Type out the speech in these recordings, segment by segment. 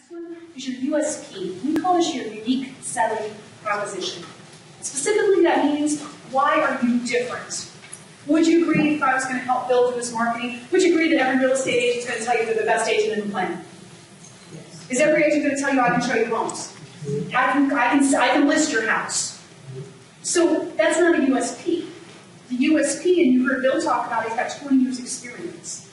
next one is your USP. We call this your unique selling proposition. Specifically, that means, why are you different? Would you agree, if I was going to help Bill do his marketing, would you agree that every real estate agent is going to tell you they're the best agent in the planet? Yes. Is every agent going to tell you, I can show you homes? I can list your house. So that's not a USP. The USP, and you heard Bill talk about, he's got 20 years experience.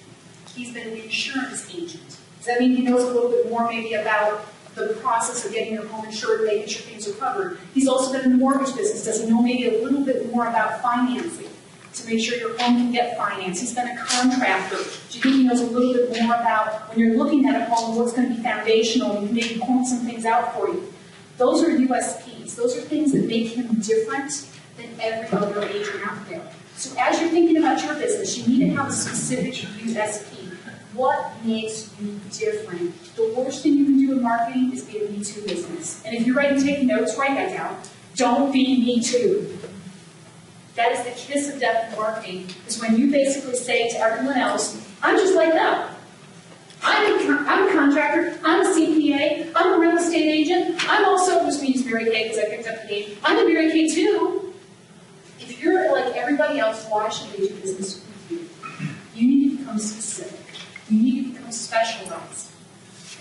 He's been an insurance agent. Does that mean he knows a little bit more maybe about the process of getting your home insured and making sure things are covered? He's also been in the mortgage business. Does he know maybe a little bit more about financing to make sure your home can get financed? He's been a contractor. Do you think he knows a little bit more about, when you're looking at a home, what's going to be foundational and maybe point some things out for you? Those are USPs. Those are things that make him different than every other agent out there. So as you're thinking about your business, you need to have a specific USP. What makes you different? The worst thing you can do in marketing is be a Me Too business. And if you're taking notes, write that down. Don't be Me Too. That is the kiss of death in marketing, is when you basically say to everyone else, I'm just like them. I'm a contractor, I'm a CPA, I'm a real estate agent, I'm also, just going to use Mary Kay because I picked up the name, I'm a Mary Kay too. If you're like everybody else, why should they do business with you? You need to become specific. You need to become specialized.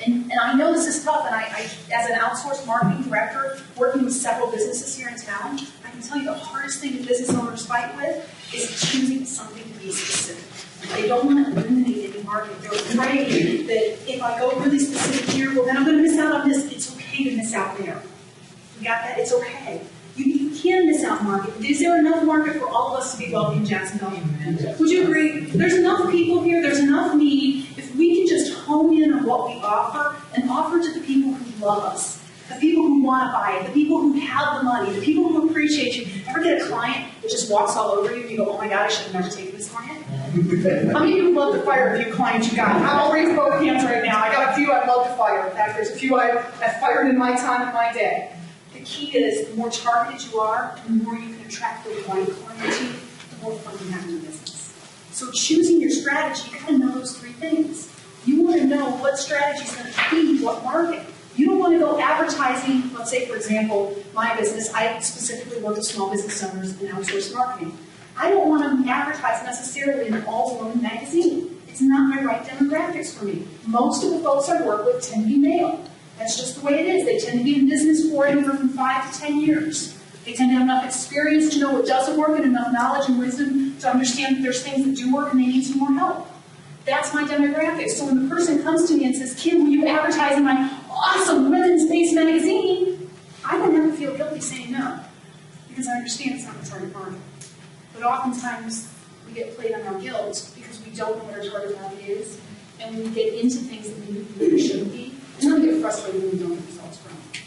And I know this is tough, and I, as an outsourced marketing director, working with several businesses here in town, I can tell you the hardest thing that business owners fight with is choosing something to be specific. They don't want to eliminate any market. They're afraid that if I go really specific here, well, then I'm going to miss out on this. It's okay to miss out there. You got that? It's okay. You can miss out market. Is there enough market for all of us to be wealthy in Jacksonville? Would you agree? There's enough people here. There's enough need. If we can just hone in on what we offer and offer to the people who love us, the people who want to buy it, the people who have the money, the people who appreciate you. Ever get a client that just walks all over you and you go, oh my God, I should have never taken this client? How many of you would love to fire a few clients you got? I'll raise both hands right now. I got a few I'd love to fire. In fact, there's a few I've fired in my time and my day. The key is, the more targeted you are, and the more you can attract the right clientele, the more fun you have in your business. So choosing your strategy, you got to know those three things. You want to know what strategy is going to feed what market. You don't want to go advertising. Let's say, for example, my business, I specifically work with small business owners and outsource marketing. I don't want to advertise necessarily in an all-woman magazine. It's not my right demographics for me. Most of the folks I work with tend to be male. That's just the way it is. They tend to be in business for anywhere from 5 to 10 years. They tend to have enough experience to know what doesn't work and enough knowledge and wisdom to understand that there's things that do work and they need some more help. That's my demographic. So when the person comes to me and says, Kim, will you advertise in my awesome women's-based magazine? I don't ever feel guilty saying no, because I understand it's not the target market. But oftentimes, we get played on our guilt because we don't know what our target market is, and we get into things that maybe we shouldn't be, and then we get frustrated when we don't get results from it.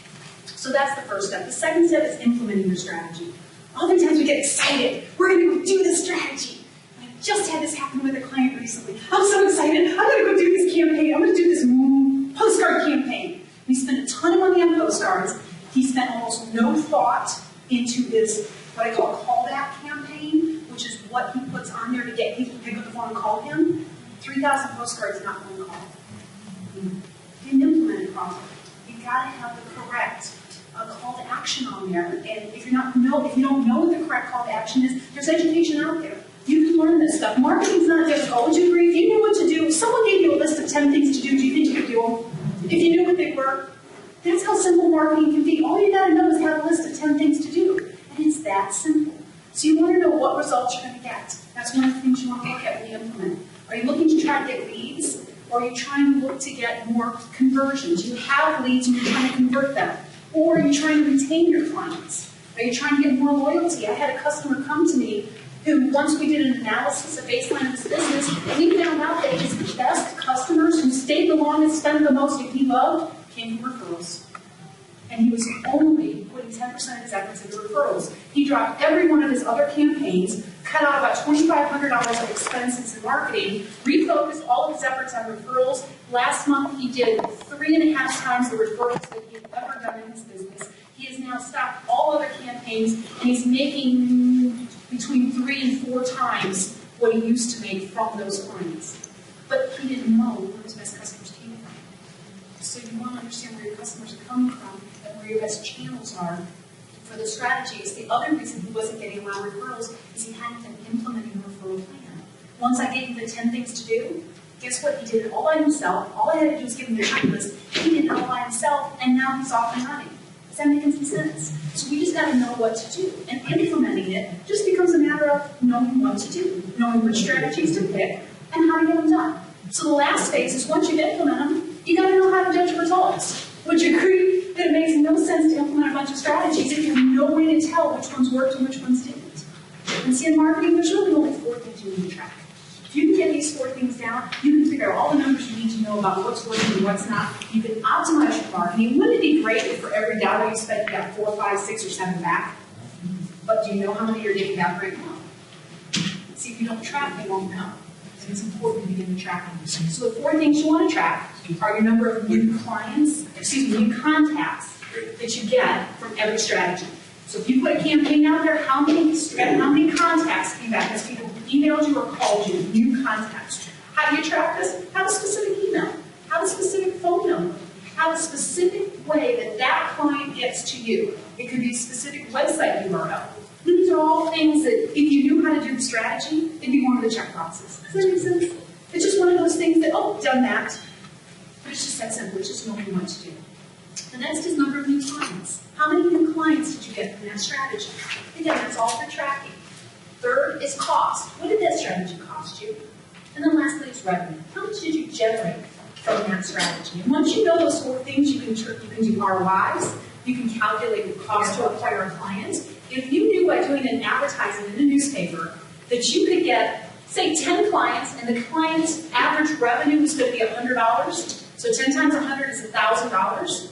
So that's the first step. The second step is implementing your strategy. Oftentimes we get excited. We're going to go do this strategy. And I just had this happen with a client recently. I'm so excited. I'm going to go do this campaign. I'm going to do this postcard campaign. We spent a ton of money on postcards. He spent almost no thought into his, what I call a callback campaign, which is what he puts on there to get people to pick up the phone and call him. 3,000 postcards, not one call. You didn't implement it properly. You've got to have the correct call to action on there. And if you don't know what the correct call to action is, there's education out there. You can learn this stuff. Marketing's not difficult. Would you agree? If you knew what to do, if someone gave you a list of 10 things to do you think you could do them? If you knew what they were, that's how simple marketing can be. All you got to know is have a list of 10 things to do. And it's that simple. So you want to know what results you're going to get. That's one of the things you want to look at when you implement. Are you looking to try to get leads? Or are you trying to look to get more conversions? You have leads and you're trying to convert them. Or are you trying to retain your clients? Are you trying to get more loyalty? I had a customer come to me who, once we did an analysis, a baseline of his business, and we found out that his best customers who stayed the longest, spent the most, and he loved, came from referrals. And he was only putting 10% of his efforts into referrals. He dropped every one of his other campaigns, cut out about $2,500 of expenses in marketing, refocused all of his efforts on referrals. Last month, he did 3.5 times the referrals that he had ever done in his business. He has now stopped all other campaigns, and he's making between 3 and 4 times what he used to make from those clients. But he didn't know where his best customers came from. So you want to understand where your customers are coming from and where your best channels are for the strategies. The other reason he wasn't getting a lot of referrals is he hadn't been implementing a referral plan. Once I gave him the 10 things to do, guess what? He did it all by himself. All I had to do was give him the checklist. He did it all by himself, and now he's off and running. Does that make any sense? So we just got to know what to do. And implementing it just becomes a matter of knowing what to do, knowing which strategies to pick, and how to get them done. So the last phase is once you've implemented them, you got to know how to judge results. Would you agree that it makes no sense to implement a bunch of strategies if you have no way to tell which ones worked and which ones didn't? And see, in marketing, there's really only 4 things you need to track. If you can get these 4 things down, you can figure out all the numbers you need to know about what's working and what's not. You can optimize your marketing. Wouldn't it be great if for every dollar you spent, you got 4, 5, 6, or 7 back? But do you know how many you're getting back right now? See, if you don't track, you won't know. And it's important to begin to track them. So the 4 things you want to track are your number of new new contacts that you get from every strategy. So if you put a campaign out there, how many contacts came back as people who emailed you or called you, new contacts? How do you track this? Have a specific email. Have a specific phone number. Have a specific way that that client gets to you. It could be a specific website URL. These are all things that, if you knew how to do the strategy, it'd be one of the check boxes. Does that make sense? It's just one of those things that, oh, done that. But it's just that simple. It's just knowing what to do. The next is number of new clients. How many new clients did you get from that strategy? Again, that's all for tracking. Third is cost. What did that strategy cost you? And then lastly is revenue. How much did you generate from that strategy? And once you know those 4 things, you can do ROIs. You can calculate the cost to acquire a client. If you knew by doing an advertisement in a newspaper that you could get, say, 10 clients, and the client's average revenue was going to be $100, so 10 times 100 is $1,000,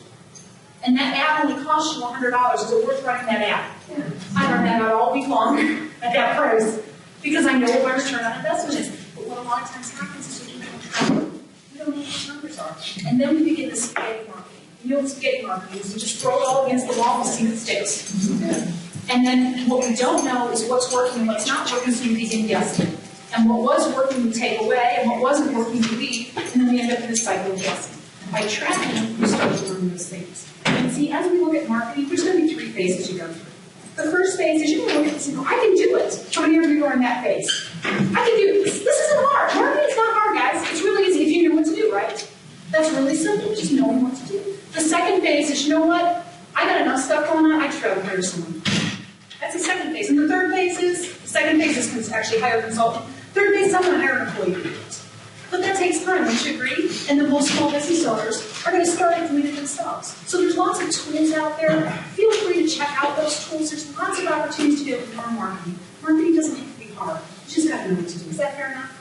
and that ad only costs you $100, is it worth running that ad? Yeah. I run that ad all week long at that price because I know what my return on investment is. But what a lot of times happens is we don't know what those numbers are. And then we begin the spaghetti marketing. You know what spaghetti marketing is? You just throw it all against the wall and see if it sticks. Yeah. And then what we don't know is what's working and what's not working, so you begin guessing. And what was working we take away, and what wasn't working we leave, and then we end up in a cycle of guessing. And by tracking, you start to learn those things. And see, as we look at marketing, there's going to be 3 phases you go through. The first phase is you're going to look at this and go, I can do it. How many of you are in that phase? I can do this. This isn't hard. Marketing is not hard, guys. It's really easy if you know what to do, right? That's really simple, just knowing what to do. The second phase is, you know what? I got enough stuff going on, I just rather hire someone. That's the second phase. And the third phase is, the second phase is actually hire a consultant. Third phase is I'm going to hire an employee to do it. But that takes time, wouldn't you agree? And the most small business owners are going to start doing it themselves. So there's lots of tools out there. Feel free to check out those tools. There's lots of opportunities to be able to learn marketing. Marketing doesn't have to be hard. You just got to know what to do. Is that fair enough?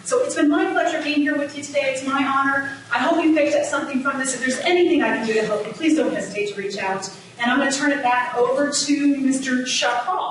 So it's been my pleasure being here with you today. It's my honor. I hope you picked up something from this. If there's anything I can do to help you, please don't hesitate to reach out. And I'm going to turn it back over to Mr. Chuck Hall.